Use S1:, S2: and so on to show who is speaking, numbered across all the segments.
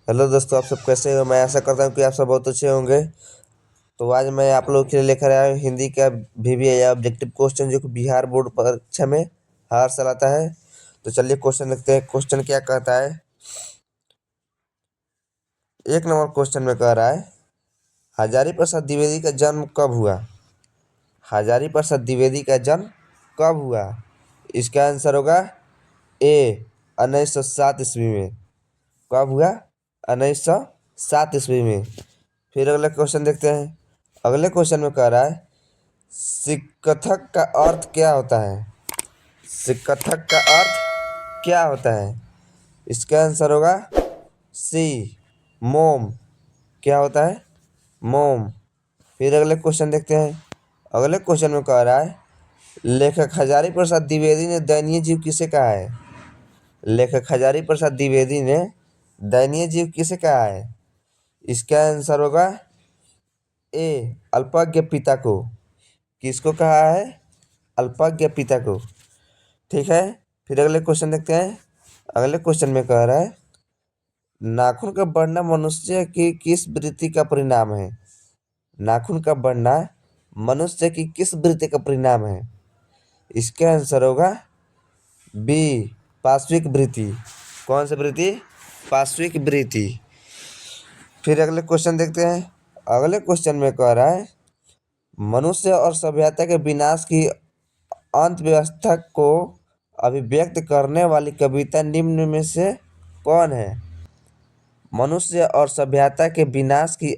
S1: Hello दोस्तों, आप सब कैसे हो। मैं आशा करता हूँ कि आप सब बहुत अच्छे होंगे। तो आज मैं आप लोगों के लिए लेकर आया हूँ हिंदी का VBA या ऑब्जेक्टिव क्वेश्चन, जो कि बिहार बोर्ड परीक्षा में हर साल आता है। तो चलिए क्वेश्चन देखते हैं। क्वेश्चन क्या कहता है। 1 नंबर क्वेश्चन में कह रहा है, हजारी प्रसाद द्विवेदी का जन्म कब हुआ। हजारी प्रसाद द्विवेदी का जन्म कब हुआ। इसका आंसर होगा ए 1907 ईस्वी में। कब हुआ। 1907 ईस्वी में। फिर अगला क्वेश्चन देखते हैं। अगले क्वेश्चन में कह रहा है, सिकथक का अर्थ क्या होता है। सिकथक का अर्थ क्या होता है। इसका आंसर होगा सी मोम। क्या होता है, मोम। फिर अगले क्वेश्चन देखते हैं। अगले क्वेश्चन में कह रहा है, लेखक हजारी प्रसाद द्विवेदी ने दयनीय जीव किसे कहा है। लेखक हजारी प्रसाद द्विवेदी ने दयनीय जीव किसे कहा है। इसका आंसर होगा ए अल्पज्ञ पिता को। किसको कहा है, अल्पज्ञ पिता को। ठीक है। फिर अगले क्वेश्चन देखते हैं। अगले क्वेश्चन में कह रहा है, नाखून का बढ़ना मनुष्य की किस वृत्ति का परिणाम है। नाखून का बढ़ना मनुष्य की किस वृत्ति का परिणाम है। इसका आंसर होगा बी पार्श्विक वृत्ति। कौन सी वृत्ति, पार्श्विक वृत्ति। फिर अगले क्वेश्चन देखते हैं। अगले क्वेश्चन में कह रहा है, मनुष्य और सभ्यता के विनाश की अंत व्यवस्था को अभिव्यक्त करने वाली कविता निम्न में से कौन है। मनुष्य और सभ्यता के विनाश की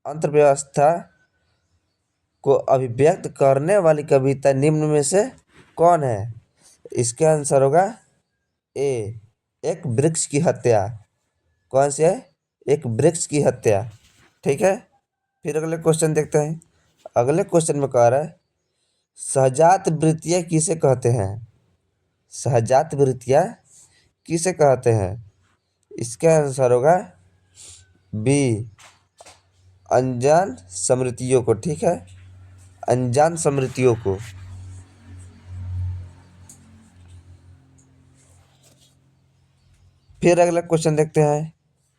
S1: अंत व्यवस्था को अभिव्यक्त करने वाली कविता निम्न में से कौन है। इसका आंसर होगा ए एक वृक्ष की हत्या। कौन सी है, एक वृक्ष की हत्या। ठीक है। फिर अगले क्वेश्चन देखते हैं। अगले क्वेश्चन में कह रहा है, सहजात वृत्तियाँ किसे कहते हैं। सहजात वृत्तियाँ किसे कहते हैं। इसका आंसर होगा बी अनजान स्मृतियों को। ठीक है, अनजान स्मृतियों को। फिर अगला क्वेश्चन देखते हैं।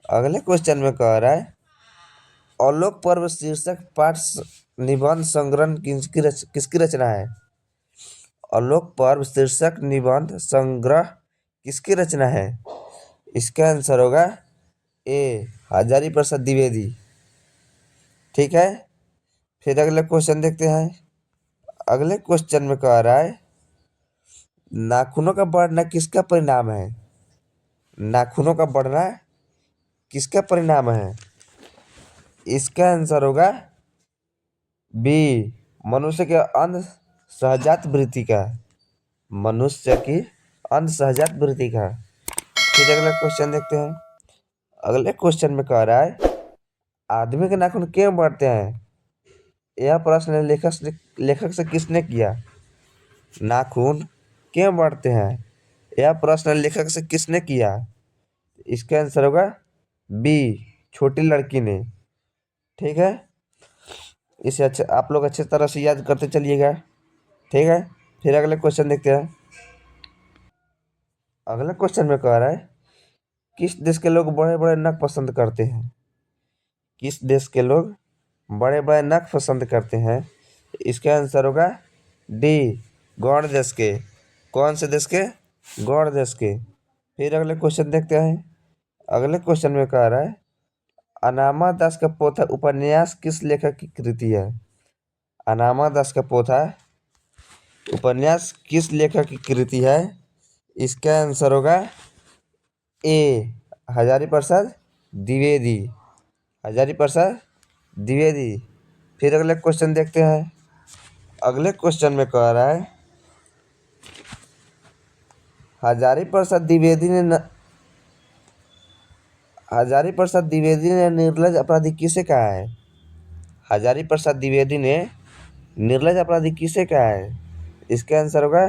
S1: अगले क्वेश्चन में कह रहा है, आलोक पर्व शीर्षक पाठ निबंध संग्रह किसकी रचना है। आलोक पर्व शीर्षक निबंध संग्रह किसकी रचना है। इसका आंसर होगा ए हजारी प्रसाद द्विवेदी। ठीक है। फिर अगले क्वेश्चन देखते हैं। अगले क्वेश्चन में कह रहा है, नाखूनों का बढ़ना किसका परिणाम है। नाखूनों का बढ़ना किसका परिणाम है। इसका आंसर होगा बी मनुष्य के अंध सहजात वृत्ति का। मनुष्य की अंध सहजात वृत्ति का। फिर अगला क्वेश्चन देखते हैं। अगले क्वेश्चन में कह रहा है, आदमी के नाखून क्यों बढ़ते हैं। यह प्रश्न लेखक से किसने किया। नाखून क्यों बढ़ते हैं, यह प्रश्न लेखक से किसने किया। इसका आंसर होगा बी छोटी लड़की ने। ठीक है। इसे अच्छे आप लोग अच्छे तरह से याद करते चलिएगा। ठीक है। फिर अगले क्वेश्चन देखते हैं। अगले क्वेश्चन में कह रहा है, किस देश के लोग बड़े बड़े नख पसंद करते हैं। किस देश के लोग बड़े बड़े नख पसंद करते हैं। इसका आंसर होगा डी गौड़ देश के। कौन से देश के, गौड़ देश के। फिर अगले क्वेश्चन देखते हैं। अगले क्वेश्चन में कह रहा है, अनामा दास का पोथा उपन्यास किस लेखक की कृति है। अनामा दास का पोथा उपन्यास किस लेखक की कृति है। इसका आंसर होगा ए हजारी प्रसाद द्विवेदी। हजारी प्रसाद द्विवेदी। फिर अगले क्वेश्चन देखते हैं। अगले क्वेश्चन में कह रहा है, हजारी प्रसाद द्विवेदी ने हजारी प्रसाद द्विवेदी ने निर्लज अपराधी किसे कहा है। हजारी प्रसाद द्विवेदी ने निर्लज अपराधी किसे कहा है। इसका आंसर होगा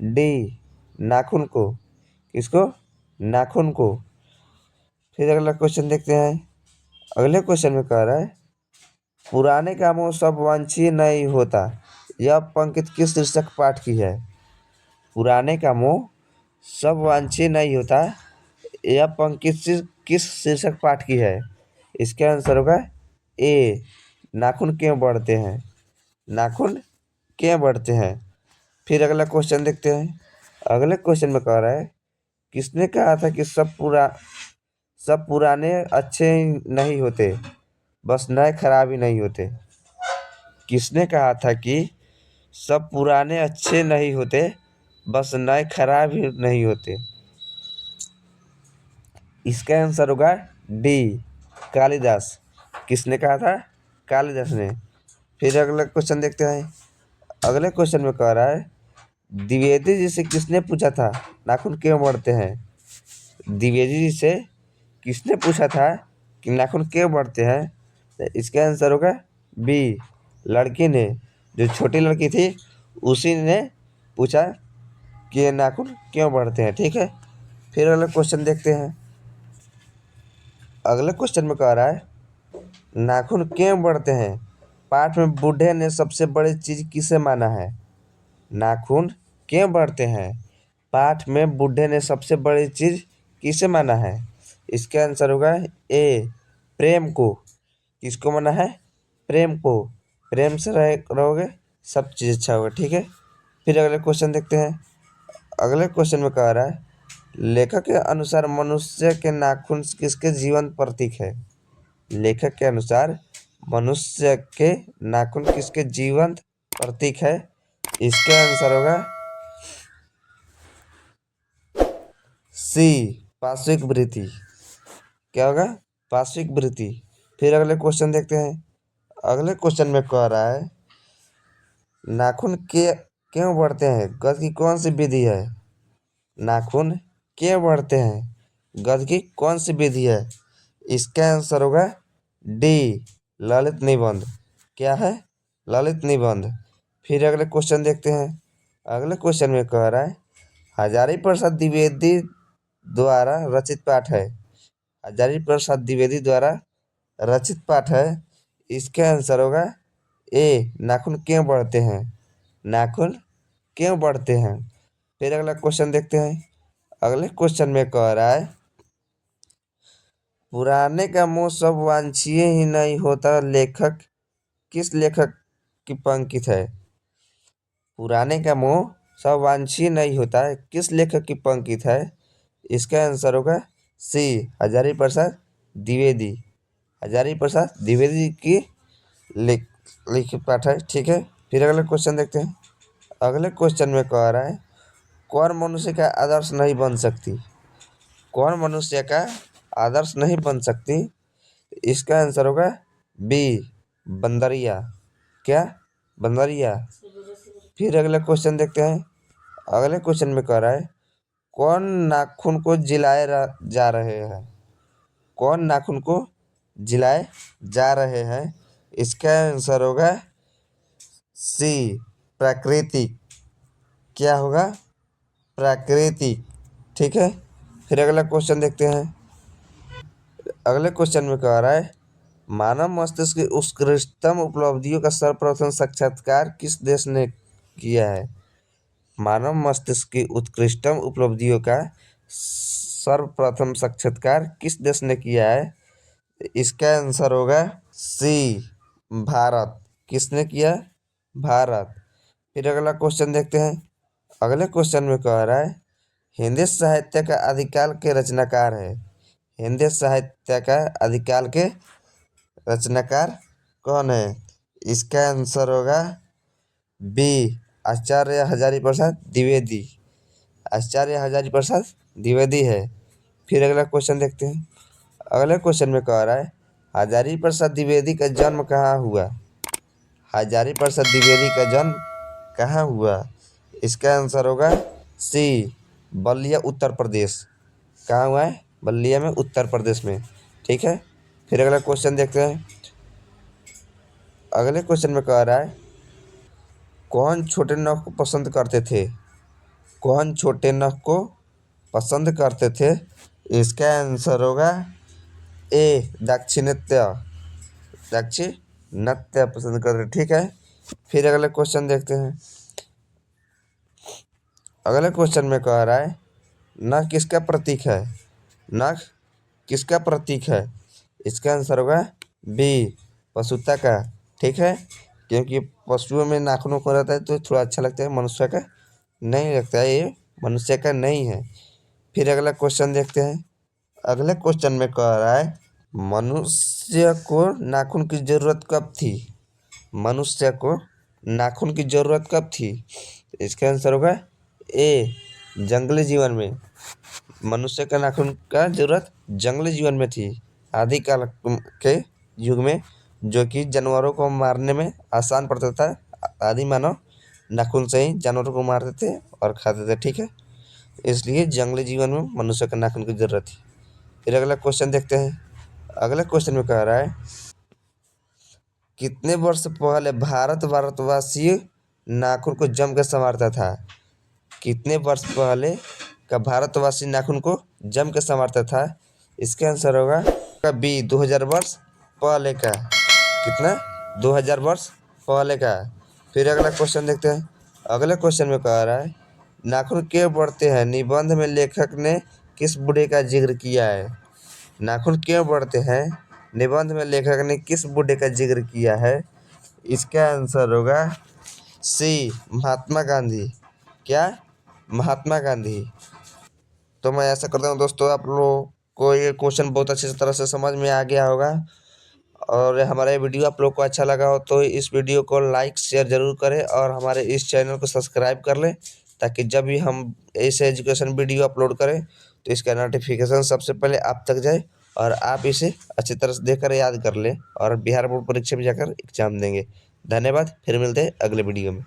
S1: डी नाखून को। किसको, नाखून को। फिर अगला क्वेश्चन देखते हैं। अगले क्वेश्चन में कह रहा है, पुराने कामों सब वांछनीय नहीं होता। यह पंक्ति किस शीर्षक पाठ की है। पुराने कामों सब वांछनीय नहीं होता। यह पंक्ति किस शीर्षक पाठ की है? इसका आंसर होगा ए, नाखून क्यों बढ़ते हैं? नाखून क्यों बढ़ते हैं? फिर अगला क्वेश्चन देखते हैं। अगले क्वेश्चन में कह रहा है, किसने कहा था कि सब पुराने अच्छे नहीं होते, बस नए खराब ही नहीं होते? किसने कहा था कि सब पुराने अच्छे नहीं होते, बस नए खराब ही नहीं होते? इसका आंसर होगा डी, कालिदास। किसने कहा था? कालिदास ने। फिर अगला क्वेश्चन देखते हैं। अगले क्वेश्चन में कह रहा है, द्विवेदी जी से किसने पूछा था नाखून क्यों बढ़ते हैं? द्विवेदी जी से किसने पूछा था कि नाखून क्यों बढ़ते हैं? तो इसका आंसर होगा बी, लड़की ने। जो छोटी लड़की थी उसी ने पूछा कि ये नाखून क्यों बढ़ते हैं। ठीक है। फिर अगला क्वेश्चन देखते हैं। अगले क्वेश्चन में कह रहा है, नाखून क्यों बढ़ते हैं? पाठ में बूढ़े ने सबसे बड़ी चीज किसे माना है? नाखून क्यों बढ़ते हैं? पाठ में बूढ़े ने सबसे बड़ी चीज किसे माना है? इसका आंसर होगा ए, प्रेम को। किसको माना है? प्रेम को। प्रेम से रहोगे सब चीज अच्छा होगा। ठीक है। फिर अगले क्वेश्चन देखते हैं। अगले क्वेश्चन में कह रहा है, लेखक के अनुसार मनुष्य के नाखून किसके जीवन प्रतीक है? लेखक के अनुसार मनुष्य के नाखून किसके जीवन प्रतीक है? इसका आंसर होगा सी, पार्श्विक वृत्ति। क्या होगा? पार्श्विक वृत्ति। फिर अगले क्वेश्चन देखते हैं। अगले क्वेश्चन में कह रहा है, नाखून के क्यों बढ़ते हैं? गध की कौन सी विधि है? नाखून क्यों बढ़ते हैं? गध की कौन सी विधि है? इसका आंसर होगा डी, ललित निबंध। क्या है? ललित निबंध। फिर अगले क्वेश्चन देखते हैं। अगले क्वेश्चन में कह रहा है, हजारी प्रसाद द्विवेदी द्वारा रचित पाठ है। हजारी प्रसाद द्विवेदी द्वारा रचित पाठ है। इसका आंसर होगा ए, नाखून क्यों बढ़ते हैं? नाखून क्यों बढ़ते हैं? फिर अगला क्वेश्चन देखते हैं। अगले क्वेश्चन में कह रहा है, पुराने का मोह सब वांछनीय ही नहीं होता, लेखक किस लेखक की पंक्ति है? पुराने का मोह सब वांछनीय नहीं होता है, किस लेखक की पंक्ति है? इसका आंसर होगा सी, हजारी प्रसाद द्विवेदी। हजारी प्रसाद द्विवेदी की लिखित पाठ है। ठीक है। फिर अगले क्वेश्चन देखते हैं। अगले क्वेश्चन में कह रहा है, कौन मनुष्य का आदर्श नहीं बन सकती? कौन मनुष्य का आदर्श नहीं बन सकती? इसका आंसर होगा बी, बंदरिया। क्या? बंदरिया। फिर अगला क्वेश्चन देखते हैं। अगले क्वेश्चन में कह रहा है, कौन नाखून को जिलाए जा रहे हैं? कौन नाखून को जिलाए जा रहे हैं? इसका आंसर होगा सी, प्राकृतिक। क्या होगा? प्राकृतिक। ठीक है। फिर अगला क्वेश्चन देखते हैं। अगले क्वेश्चन में कह रहा है, मानव मस्तिष्क की उत्कृष्टतम उपलब्धियों का सर्वप्रथम साक्षात्कार किस देश ने किया है? मानव मस्तिष्क की उत्कृष्टतम उपलब्धियों का सर्वप्रथम साक्षात्कार किस देश ने किया है? इसका आंसर होगा सी, भारत। किसने किया? भारत। फिर अगला क्वेश्चन देखते हैं। अगले क्वेश्चन में कह रहा है, हिंदी साहित्य का आदिकाल के रचनाकार है। हिंदी साहित्य का आदिकाल के रचनाकार कौन है? इसका आंसर होगा बी, आचार्य हजारी प्रसाद द्विवेदी। आचार्य हजारी प्रसाद द्विवेदी है। फिर अगला क्वेश्चन देखते हैं। अगले क्वेश्चन में कह रहा है, हजारी प्रसाद द्विवेदी का जन्म कहाँ हुआ? हजारी प्रसाद द्विवेदी का जन्म कहाँ हुआ? इसका आंसर होगा सी, बलिया उत्तर प्रदेश। कहाँ हुआ है? बलिया में, उत्तर प्रदेश में। ठीक है। फिर अगला क्वेश्चन देखते हैं। अगले क्वेश्चन में कह रहा है, कौन छोटे नख को पसंद करते थे? कौन छोटे नख को पसंद करते थे? इसका आंसर होगा ए, दाक्षिणात्य। दाक्षिणात्य पसंद करते। ठीक है। फिर अगले क्वेश्चन देखते हैं। अगले क्वेश्चन में कह रहा है, नख किसका प्रतीक है? नख किसका प्रतीक है? इसका आंसर होगा बी, पशुता का। ठीक है, क्योंकि पशुओं में नाखून को रहता है तो थोड़ा अच्छा लगता है, मनुष्य का नहीं लगता है, ये मनुष्य का नहीं है। फिर अगला क्वेश्चन देखते हैं। अगले क्वेश्चन में कह रहा है मनुष्य को नाखून की जरूरत कब थी? मनुष्य को नाखून की जरूरत कब थी? इसका आंसर होगा ए, जंगली जीवन में। मनुष्य का नाखून का जरूरत जंगली जीवन में थी, आदिकाल के युग में, जो कि जानवरों को मारने में आसान पड़ता था। आदि मानव नाखून से ही जानवरों को मारते थे और खाते थे। ठीक है, इसलिए जंगली जीवन में मनुष्य का नाखून की जरूरत थी। फिर अगला क्वेश्चन देखते हैं। अगले क्वेश्चन में कह रहा है कितने वर्ष पहले भारतवासी नाखून को जम कर संवारता था? कितने वर्ष पहले का भारतवासी नाखून को जम के संवारता था? इसका आंसर होगा बी, 2000 वर्ष पहले का। कितना? 2000 वर्ष पहले का। फिर अगला क्वेश्चन देखते हैं। अगले क्वेश्चन में कह रहा है नाखून क्यों बढ़ते हैं? निबंध में लेखक ने किस बूढ़े का जिक्र किया है? नाखून क्यों बढ़ते हैं? निबंध में लेखक ने किस बूढ़े का जिक्र किया है? इसका आंसर होगा सी, महात्मा गांधी। क्या? महात्मा गांधी। तो मैं ऐसा करता हूँ दोस्तों, आप लोगों को ये क्वेश्चन बहुत अच्छी तरह से समझ में आ गया होगा, और हमारा ये वीडियो आप लोग को अच्छा लगा हो तो इस वीडियो को लाइक शेयर ज़रूर करें और हमारे इस चैनल को सब्सक्राइब कर लें, ताकि जब भी हम ऐसे एजुकेशन वीडियो अपलोड करें तो इसका नोटिफिकेशन सबसे पहले आप तक जाए और आप इसे अच्छी तरह से देखकर याद कर लें और बिहार बोर्ड परीक्षा में जाकर एग्जाम देंगे। धन्यवाद, फिर मिलते हैं अगले वीडियो में।